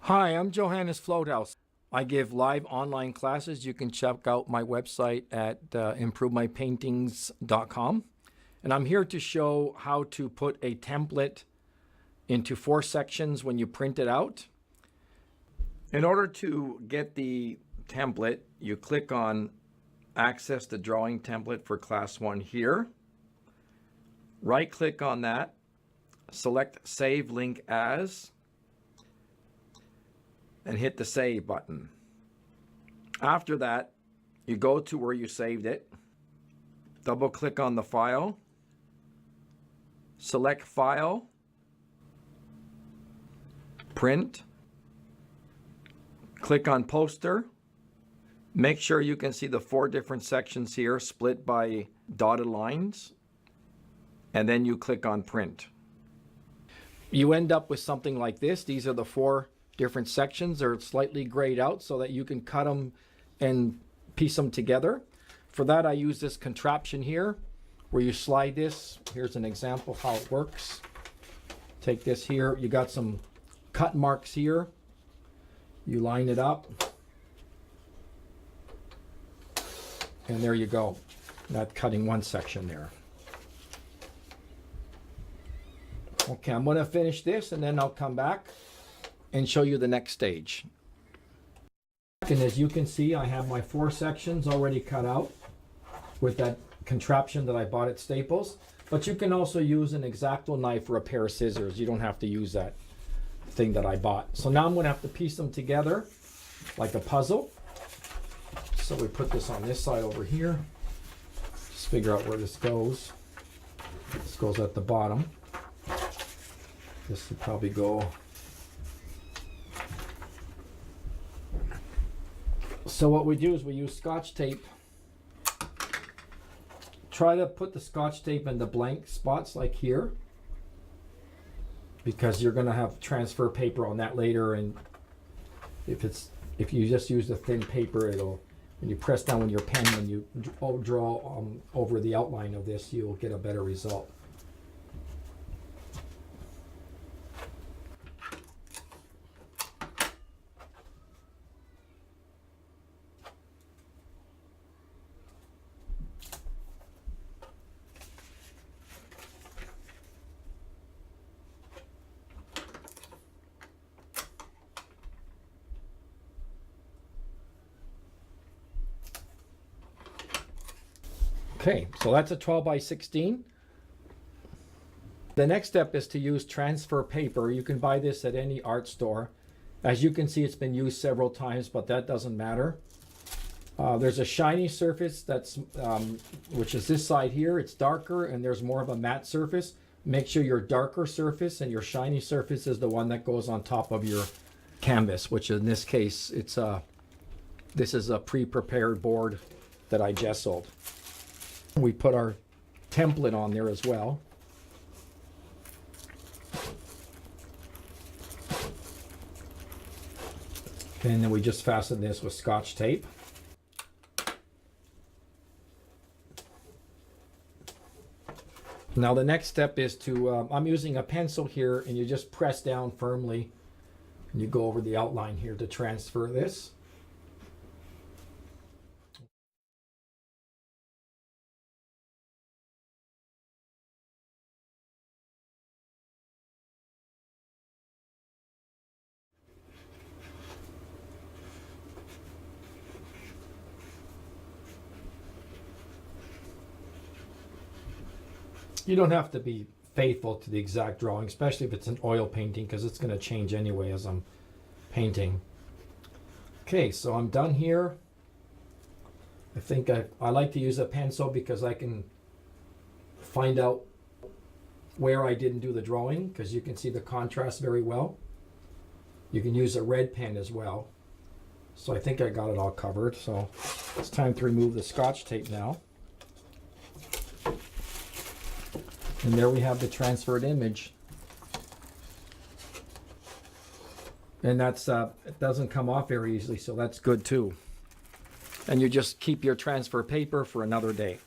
Hi, I'm Johannes Floathouse. I give live online classes. You can check out my website at improvemypaintings.com. And I'm here to show how to put a template into 4 sections when you print it out. In order to get the template, you click on Access the Drawing Template for Class 1 here. Right-click on that, select Save Link As, and hit the Save button. After that, you go to where you saved it, double-click on the file, select File, Print, click on Poster. Make sure you can see the 4 different sections here split by dotted lines, and then you click on Print. You end up with something like this. These are the 4 different sections. They're slightly grayed out so that you can cut them and piece them together. For that, I use this contraption here where you slide this. Here's an example of how it works. Take this here. You got some cut marks here. You line it up. And there you go. Not cutting one section there. Okay, I'm going to finish this and then I'll come back and show you the next stage. And as you can see, I have my 4 sections already cut out with that contraption that I bought at Staples. But you can also use an X-Acto knife or a pair of scissors. You don't have to use that thing that I bought. So now I'm going to have to piece them together like a puzzle. So we put this on this side over here. Just figure out where this goes. This goes at the bottom. This would probably go. So what we do is we use Scotch tape. Try to put the Scotch tape in the blank spots like here, because you're going to have transfer paper on that later, and if you just use the thin paper, it'll, when you press down with your pen and you draw over the outline of this, you'll get a better result. Okay, so that's a 12 by 16. The next step is to use transfer paper. You can buy this at any art store. As you can see, it's been used several times, but that doesn't matter. There's a shiny surface that's which is this side here. It's darker, and there's more of a matte surface. Make sure your darker surface and your shiny surface is the one that goes on top of your canvas, which in this case, this is a pre-prepared board that I gessoed. We put our template on there as well. And then we just fasten this with Scotch tape. Now the next step is to, I'm using a pencil here, and you just press down firmly and you go over the outline here to transfer this. You don't have to be faithful to the exact drawing, especially if it's an oil painting, because it's going to change anyway as I'm painting. Okay, so I'm done here. I think I like to use a pencil because I can find out where I didn't do the drawing, because you can see the contrast very well. You can use a red pen as well. So I think I got it all covered. So it's time to remove the Scotch tape now. And there we have the transferred image. And that's it doesn't come off very easily, so that's good too. And you just keep your transfer paper for another day.